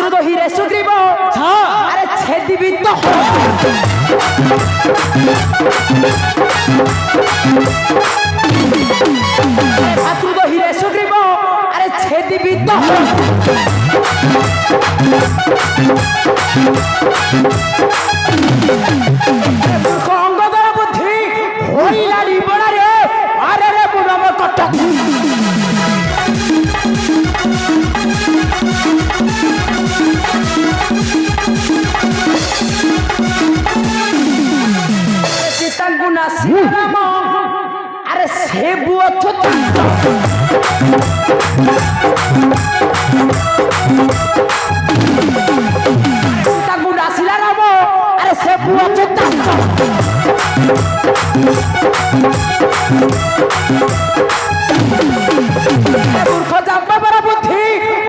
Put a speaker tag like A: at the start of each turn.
A: ভাতুর গহিরে সুগ্রীব আরে ছেদিবি তো ভাতুর গহিরে সুগ্রীব আরে ছেদিবি তো অঙ্গদর বুদ্ধি হইলাড়ি বড়ারে আরে রে বুড়াম কত চিতাঙ্গুনা শ্রীরাম আরে সে বুয়ো